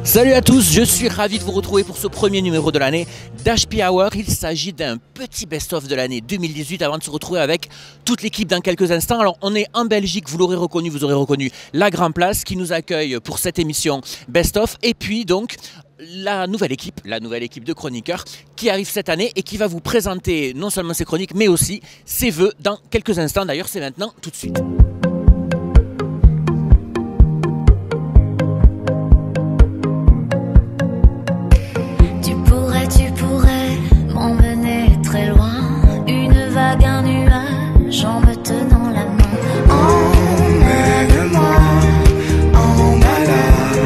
Salut à tous, je suis ravi de vous retrouver pour ce premier numéro de l'année d'HP Hour. Il s'agit d'un petit best-of de l'année 2018 avant de se retrouver avec toute l'équipe dans quelques instants. Alors on est en Belgique, vous l'aurez reconnu, vous aurez reconnu la Grand Place qui nous accueille pour cette émission best-of. Et puis donc la nouvelle équipe de chroniqueurs qui arrive cette année et qui va vous présenter non seulement ses chroniques mais aussi ses vœux dans quelques instants. D'ailleurs c'est maintenant tout de suite. Très loin, une vague, un nuage en me tenant la main. Emmène-moi en balade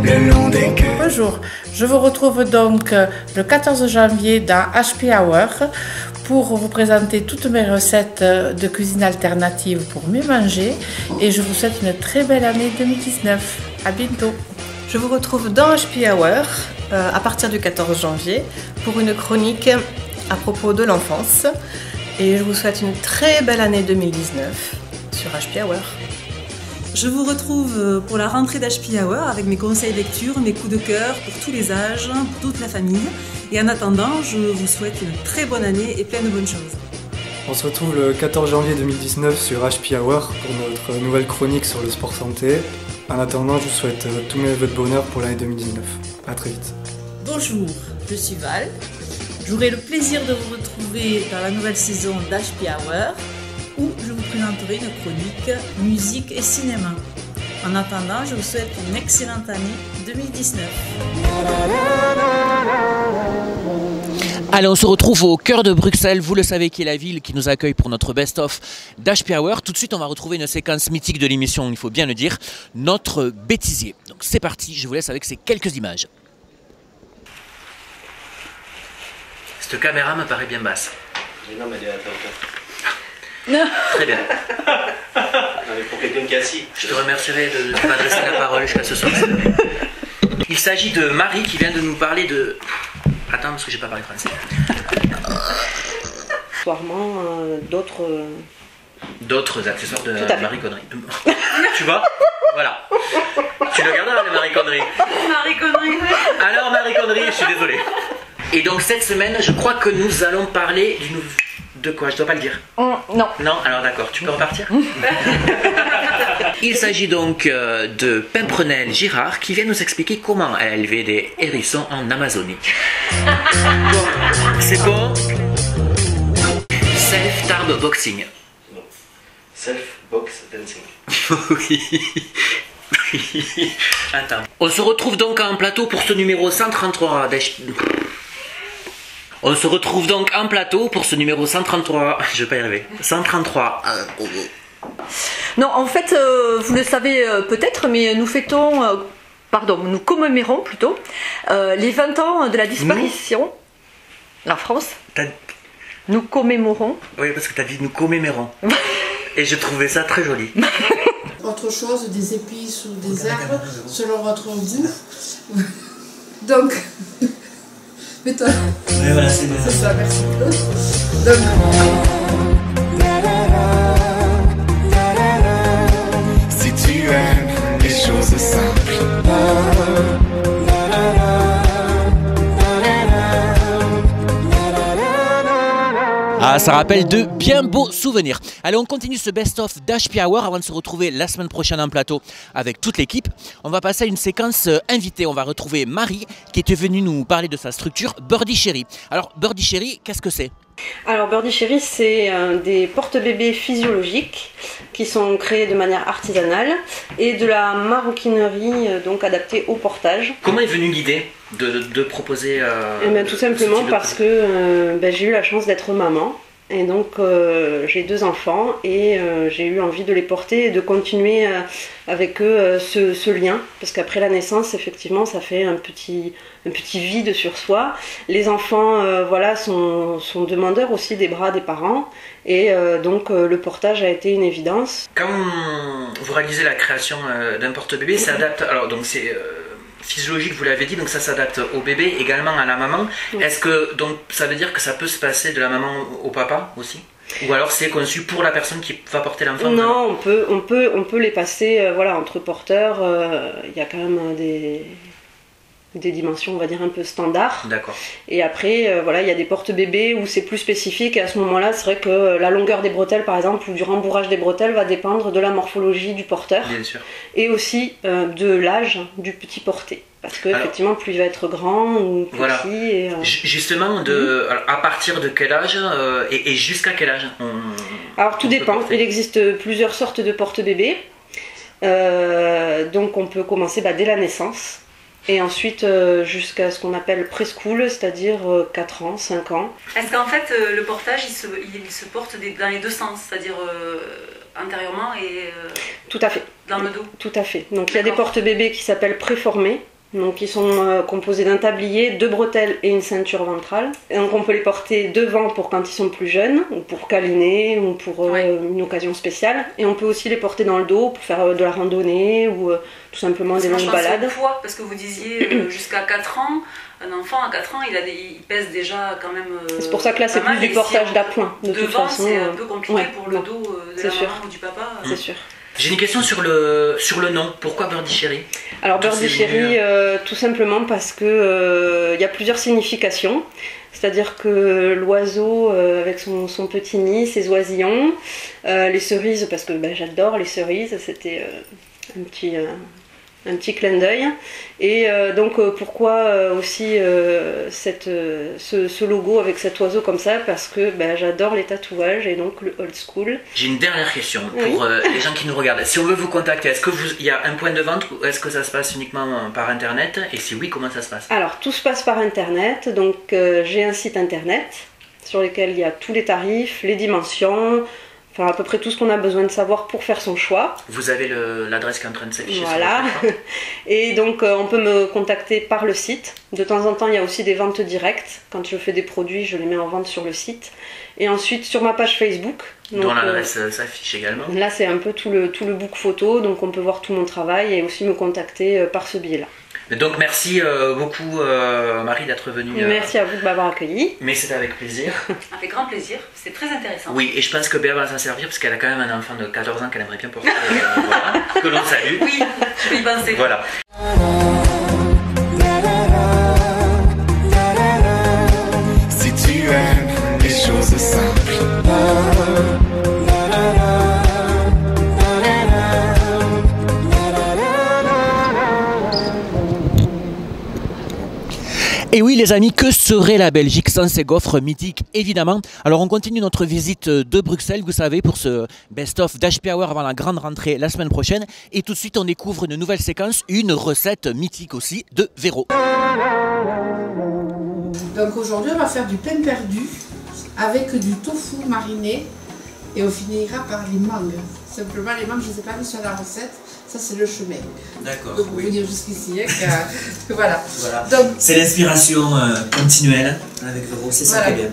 le long des quais. Bonjour, je vous retrouve donc le 14 janvier dans HP Hour pour vous présenter toutes mes recettes de cuisine alternative pour mieux manger et je vous souhaite une très belle année 2019. À bientôt. Je vous retrouve dans HP Hour à partir du 14 janvier pour une chronique à propos de l'enfance et je vous souhaite une très belle année 2019 sur HP Hour. Je vous retrouve pour la rentrée d'HP Hour avec mes conseils lecture, mes coups de cœur pour tous les âges, pour toute la famille. Et en attendant, je vous souhaite une très bonne année et plein de bonnes choses. On se retrouve le 14 janvier 2019 sur HP Hour pour notre nouvelle chronique sur le sport santé. En attendant, je vous souhaite tous mes vœux de bonheur pour l'année 2019. À très vite. Bonjour, je suis Val. J'aurai le plaisir de vous retrouver dans la nouvelle saison d'HP Hour où je vous présenterai une chronique musique et cinéma. En attendant, je vous souhaite une excellente année 2019. Allez, on se retrouve au cœur de Bruxelles, vous le savez, qui est la ville qui nous accueille pour notre best-of d'HP Hour. Tout de suite, on va retrouver une séquence mythique de l'émission, il faut bien le dire, notre bêtisier. Donc c'est parti, je vous laisse avec ces quelques images. Cette caméra me paraît bien basse. Mais non, mais elle est à ta hauteur. Très bien. Non, mais pour quelqu'un qui est assis. Je te remercierai de m'adresser la parole jusqu'à ce soir. Il s'agit de Marie qui vient de nous parler de... Attends, parce que j'ai pas parlé français. Accessoirement, d'autres accessoires de Marie Connerie. Tu vois? Voilà. Tu le regardes le Marie Connerie. Marie Connerie. Alors Marie Connerie, je suis désolé. Et donc cette semaine, je crois que nous allons parler d'une... De quoi? Je dois pas le dire. Non. Non? Alors d'accord, tu peux repartir. Il s'agit donc de Pimprenelle Girard qui vient nous expliquer comment elle a élevé des hérissons en Amazonie. Bon, c'est bon? Self-tarb boxing. Non. Self-box dancing. Oui. Attends. On se retrouve donc en plateau pour ce numéro 133 On se retrouve donc en plateau pour ce numéro 133. Je vais pas y arriver. 133. Non, en fait, vous le savez peut-être, mais nous nous commémorons plutôt les 20 ans de la disparition. La France. Nous commémorons. Oui, parce que tu as dit nous commémorons. Et je trouvais ça très joli. Autre chose, des épices ou des herbes, selon votre goût. Donc... Mais toi, oui, voilà, c'est ça, merci. Donc, si tu aimes les choses simples. Ah, ça rappelle de bien beaux souvenirs. Allez, on continue ce best-of d'HP Hour avant de se retrouver la semaine prochaine en plateau avec toute l'équipe. On va passer à une séquence invitée. On va retrouver Marie qui était venue nous parler de sa structure Birdie Chérie. Alors, Birdie Chérie, qu'est-ce que c'est? Alors, Birdie Chérie, c'est des porte-bébés physiologiques qui sont créés de manière artisanale et de la maroquinerie donc adaptée au portage. Comment est venue l'idée de proposer Tout simplement parce que j'ai eu la chance d'être maman. Et donc j'ai 2 enfants et j'ai eu envie de les porter et de continuer avec eux ce lien. Parce qu'après la naissance, effectivement, ça fait un petit vide sur soi. Les enfants sont demandeurs aussi des bras des parents. Et donc le portage a été une évidence. Quand vous réalisez la création d'un porte-bébé, ça adapte. Alors donc c'est physiologique, vous l'avez dit, donc ça s'adapte au bébé, également à la maman. Oui. Est-ce que donc ça veut dire que ça peut se passer de la maman au papa aussi? Ou alors c'est conçu pour la personne qui va porter l'enfant? Non, on peut les passer voilà, entre porteurs. Il y a quand même des dimensions, on va dire, un peu standards. D'accord. Et après, voilà, il y a des porte-bébés où c'est plus spécifique. Et à ce moment-là, c'est vrai que la longueur des bretelles, par exemple, ou du rembourrage des bretelles va dépendre de la morphologie du porteur. Bien sûr. Et aussi de l'âge du petit porté. Parce que effectivement, plus il va être grand ou petit. Voilà. Et, justement, alors, à partir de quel âge et jusqu'à quel âge alors tout dépend. Il existe plusieurs sortes de porte-bébés. Donc on peut commencer dès la naissance. Et ensuite jusqu'à ce qu'on appelle preschool, c'est-à-dire 4 ans, 5 ans. Est-ce qu'en fait le portage il se porte dans les deux sens, c'est-à-dire antérieurement et tout à fait. Dans le dos? Tout à fait. Donc il y a des porte-bébés qui s'appellent préformés. Donc ils sont composés d'un tablier, 2 bretelles et une ceinture ventrale. Et donc on peut les porter devant pour quand ils sont plus jeunes, ou pour câliner, ou pour une occasion spéciale. Et on peut aussi les porter dans le dos pour faire de la randonnée, ou tout simplement des longues balades. Poids, parce que vous disiez jusqu'à 4 ans, un enfant à 4 ans il pèse déjà quand même c'est pour ça que là c'est plus du portage d'appoint. Devant c'est un peu compliqué pour le dos de la maman ou du papa. C'est sûr. J'ai une question sur le nom. Pourquoi Birdie Chérie? Alors Birdie Chérie, tout simplement parce que y a plusieurs significations. C'est-à-dire que l'oiseau avec son petit nid, ses oisillons, les cerises, parce que j'adore les cerises, c'était un petit clin d'œil. Et donc pourquoi aussi ce logo avec cet oiseau comme ça? Parce que j'adore les tatouages et donc le old school. J'ai une dernière question pour les gens qui nous regardent. Si on veut vous contacter, est-ce qu'il y a un point de vente ou est-ce que ça se passe uniquement par internet? Et si oui, comment ça se passe? Alors tout se passe par internet. Donc j'ai un site internet sur lequel il y a tous les tarifs, les dimensions, enfin à peu près tout ce qu'on a besoin de savoir pour faire son choix. Vous avez l'adresse qui est en train de s'afficher. Voilà. Et donc on peut me contacter par le site. De temps en temps il y a aussi des ventes directes. Quand je fais des produits, je les mets en vente sur le site. Et ensuite sur ma page Facebook. Dont l'adresse s'affiche également. Là c'est un peu tout le book photo, donc on peut voir tout mon travail et aussi me contacter par ce biais-là. Donc merci beaucoup Marie d'être venue. Merci à vous de m'avoir accueilli. Mais c'était avec plaisir. Avec grand plaisir, c'est très intéressant. Oui, et je pense que Béa va s'en servir parce qu'elle a quand même un enfant de 14 ans qu'elle aimerait bien porter, voilà, que l'on salue. Oui, je vais y penser. Voilà. Si tu aimes les choses simples. Et oui les amis, que serait la Belgique sans ces gaufres mythiques évidemment? Alors on continue notre visite de Bruxelles, vous savez, pour ce best-of d'HP Hour avant la grande rentrée la semaine prochaine. Et tout de suite on découvre une nouvelle séquence, une recette mythique aussi de Véro. Donc aujourd'hui on va faire du pain perdu avec du tofu mariné et on finira par les mangues. Simplement les mangues, je ne les ai pas mis sur la recette. Ça c'est le chemin. D'accord. Donc vous dire jusqu'ici que voilà. Donc c'est l'inspiration continuelle avec Véro, c'est ça qui est bien.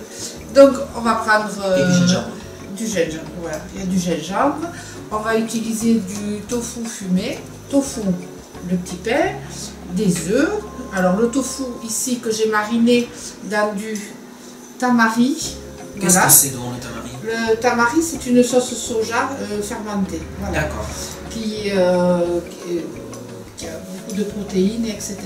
Donc on va prendre du gingembre. Du gingembre, voilà. Il y a du gingembre. On va utiliser du tofu fumé, tofu, le petit pain, des œufs. Alors le tofu ici que j'ai mariné dans du tamari. Qu'est-ce que c'est donc le tamari? Le tamari c'est une sauce soja fermentée. Voilà. D'accord. Qui a beaucoup de protéines, etc.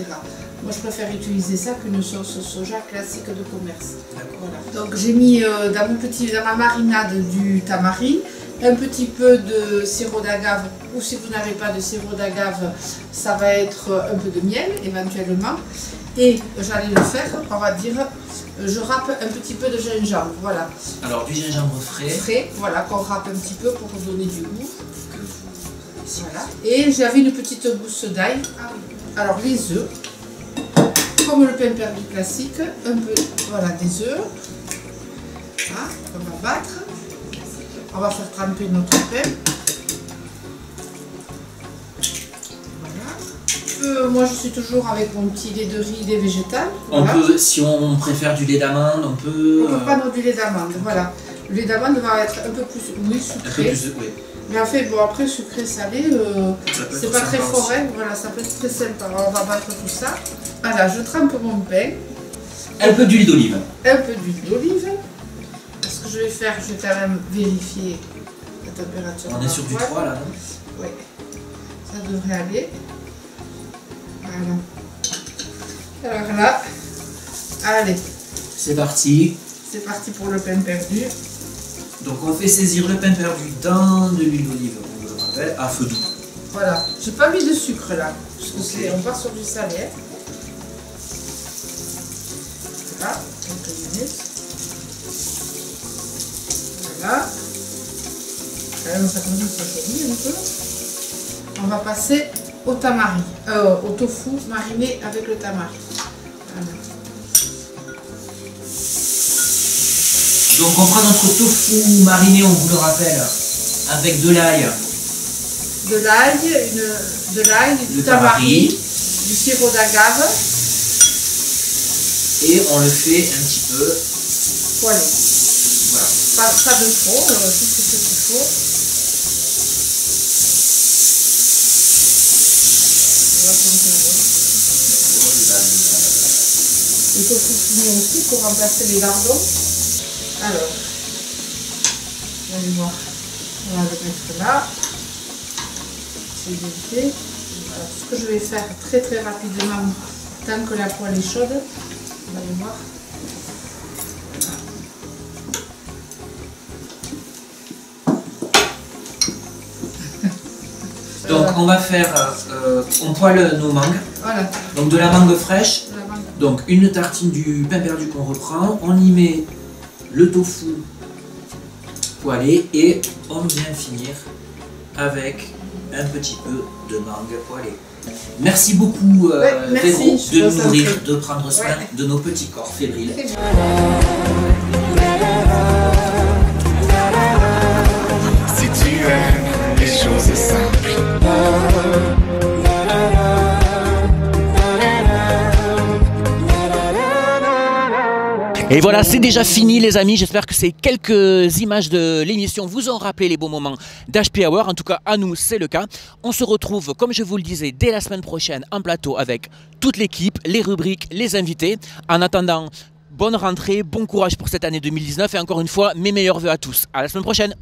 Moi, je préfère utiliser ça qu'une sauce soja classique de commerce. Voilà. Donc, j'ai mis dans ma marinade du tamari, un petit peu de sirop d'agave, ou si vous n'avez pas de sirop d'agave, ça va être un peu de miel, éventuellement. Et j'allais le faire, on va dire, je râpe un petit peu de gingembre, voilà. Alors, du gingembre frais. Frais, voilà, qu'on râpe un petit peu pour donner du goût. Voilà. Et j'avais une petite gousse d'ail. Alors les œufs, comme le pain perdu classique, un peu, voilà, des œufs. Voilà, on va battre. On va faire tremper notre pain. Voilà. Moi je suis toujours avec mon petit lait de riz, lait végétal. On voilà. peut, si on préfère du lait d'amande, on peut... On peut prendre du lait d'amande, voilà. Le lait d'amande va être un peu plus sucré. Un peu plus, oui. Mais en fait, bon, après, sucré-salé, c'est pas très fort, hein. Voilà, ça peut être très simple. Alors, on va battre tout ça. Voilà, je trempe mon pain. Un peu d'huile d'olive. Un peu d'huile d'olive. Ce que je vais faire, je vais quand même vérifier la température. On est sur du 3 là, non? Oui, ça devrait aller. Voilà. Alors là, allez. C'est parti. C'est parti pour le pain perdu. Donc on fait saisir le pain perdu dans de l'huile d'olive, on le rappelle, à feu doux. Voilà, j'ai pas mis de sucre là, parce que on part sur du salé. Voilà, quelques minutes. Voilà. Quand même, ça commence à chauffer un peu. On va passer au tamari, au tofu mariné avec le tamari. Voilà. Donc on prend notre tofu mariné, on vous le rappelle, avec de l'ail. De l'ail, du tamari, du sirop d'agave. Et on le fait un petit peu poêler. Voilà. Pas de trop, tout ce qu'il faut. Le tofu fini aussi pour remplacer les lardons. Alors, vous allez voir, on va le mettre là. C'est vérifié. Alors, ce que je vais faire très rapidement, tant que la poêle est chaude, vous allez voir. Donc on va faire, on poêle nos mangues. Voilà. Donc de la mangue fraîche. Donc une tartine du pain perdu qu'on reprend. On y met le tofu poêlé et on vient finir avec un petit peu de mangue poêlée. Merci beaucoup Véro, de nous nourrir, de prendre soin de nos petits corps fébriles. Si tu aimes les choses simples. Et voilà, c'est déjà fini les amis, j'espère que ces quelques images de l'émission vous ont rappelé les bons moments d'HP Hour, en tout cas à nous c'est le cas. On se retrouve, comme je vous le disais, dès la semaine prochaine en plateau avec toute l'équipe, les rubriques, les invités. En attendant, bonne rentrée, bon courage pour cette année 2019 et encore une fois, mes meilleurs vœux à tous. À la semaine prochaine.